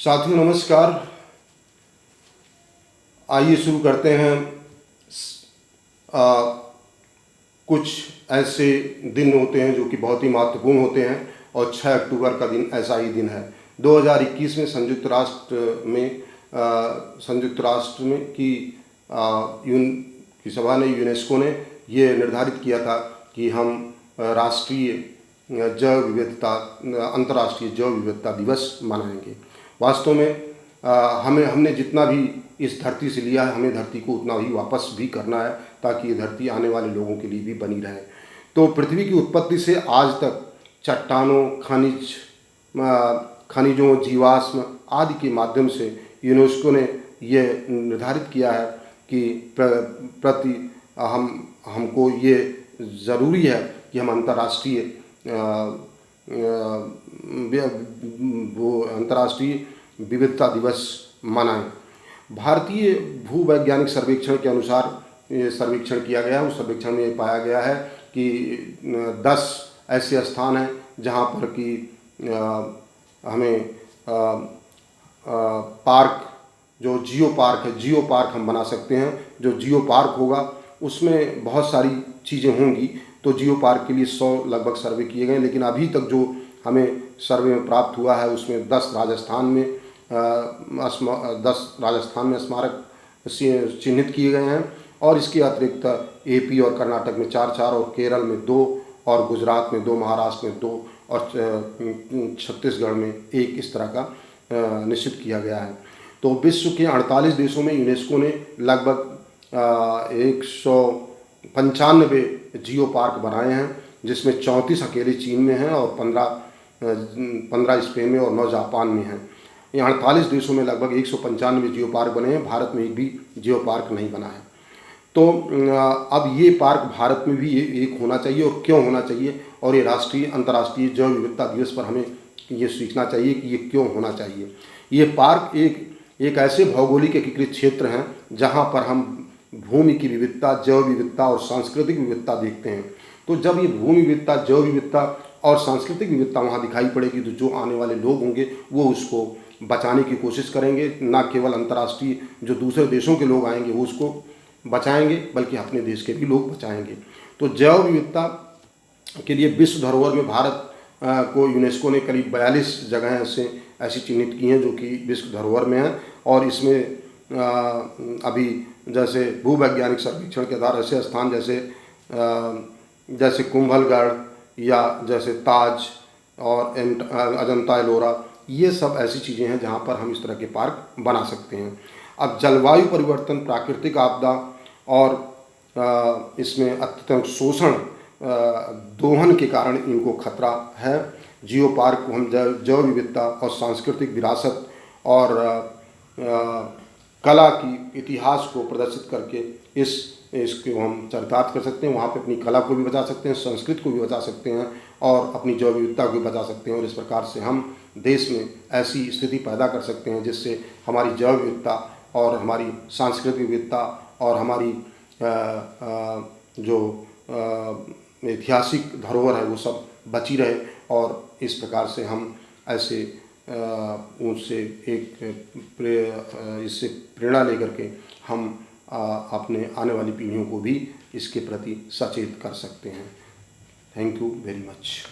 साथियों नमस्कार। आइए शुरू करते हैं। कुछ ऐसे दिन होते हैं जो कि बहुत ही महत्वपूर्ण होते हैं और 6 अक्टूबर का दिन ऐसा ही दिन है। 2021 में संयुक्त राष्ट्र में की सभा ने, यूनेस्को ने ये निर्धारित किया था कि हम राष्ट्रीय जैव विविधता अंतर्राष्ट्रीय जैव विविधता दिवस मनाएंगे। वास्तव में हमने जितना भी इस धरती से लिया है, हमें धरती को उतना ही वापस भी करना है ताकि ये धरती आने वाले लोगों के लिए भी बनी रहे। तो पृथ्वी की उत्पत्ति से आज तक चट्टानों, खनिजों, जीवाश्म आदि के माध्यम से यूनेस्को ने ये निर्धारित किया है कि हमको ये ज़रूरी है कि हम अंतर्राष्ट्रीय विविधता दिवस मनाएं। भारतीय भूवैज्ञानिक सर्वेक्षण के अनुसार ये सर्वेक्षण किया गया। उस सर्वेक्षण में ये पाया गया है कि 10 ऐसे स्थान हैं जहाँ पर कि हमें पार्क, जो जियो पार्क हम बना सकते हैं। जो जियो पार्क होगा उसमें बहुत सारी चीज़ें होंगी। तो जियो पार्क के लिए 100 लगभग सर्वे किए गए, लेकिन अभी तक जो हमें सर्वे में प्राप्त हुआ है उसमें 10 राजस्थान में स्मारक चिन्हित किए गए हैं। और इसके अतिरिक्त एपी और कर्नाटक में 4, और केरल में 2, और गुजरात में 2, महाराष्ट्र में 2 और छत्तीसगढ़ में 1 इस तरह का निश्चित किया गया है। तो विश्व के 48 देशों में यूनेस्को ने लगभग 195 जियो पार्क बनाए हैं, जिसमें 34 अकेले चीन में हैं और 15 स्पेन में और 9 जापान में हैं। ये 48 देशों में लगभग 195 जियो पार्क बने हैं। भारत में एक भी जियो पार्क नहीं बना है। तो अब ये पार्क भारत में भी एक होना चाहिए। और क्यों होना चाहिए, और ये अंतर्राष्ट्रीय जैव विविधता दिवस पर हमें ये सीखना चाहिए कि ये क्यों होना चाहिए। ये पार्क एक ऐसे भौगोलिक एकीकृत क्षेत्र हैं जहाँ पर हम भूमि की विविधता, जैव विविधता और सांस्कृतिक विविधता देखते हैं। तो जब ये भूमि विविधता, जैव विविधता और सांस्कृतिक विविधता वहाँ दिखाई पड़ेगी तो जो आने वाले लोग होंगे वो उसको बचाने की कोशिश करेंगे। ना केवल अंतर्राष्ट्रीय जो दूसरे देशों के लोग आएंगे वो उसको बचाएंगे, बल्कि अपने देश के भी लोग बचाएंगे। तो जैव विविधता के लिए विश्व धरोहर में भारत को यूनेस्को ने करीब 42 जगहें ऐसी चिन्हित की हैं जो कि विश्व धरोहर में हैं। और इसमें अभी जैसे भूवैज्ञानिक सर्वेक्षण के आधार ऐसे स्थान जैसे कुंभलगढ़ या जैसे ताज और अजंता एलोरा, ये सब ऐसी चीज़ें हैं जहाँ पर हम इस तरह के पार्क बना सकते हैं। अब जलवायु परिवर्तन, प्राकृतिक आपदा और इसमें अत्यधिक शोषण, दोहन के कारण इनको खतरा है। जियो पार्क को हम जैव विविधता और सांस्कृतिक विरासत और कला की इतिहास को प्रदर्शित करके इसको हम चरितार्थ कर सकते हैं। वहाँ पे अपनी कला को भी बचा सकते हैं, संस्कृति को भी बचा सकते हैं और अपनी जैव विविधता को भी बचा सकते हैं। और इस प्रकार से हम देश में ऐसी स्थिति पैदा कर सकते हैं जिससे हमारी जैव विविधता और हमारी सांस्कृतिक विविधता और हमारी जो ऐतिहासिक धरोहर है वो सब बची रहे। और इस प्रकार से हम ऐसे इससे प्रेरणा लेकर के हम अपने आने वाली पीढ़ियों को भी इसके प्रति सचेत कर सकते हैं। Thank you very much.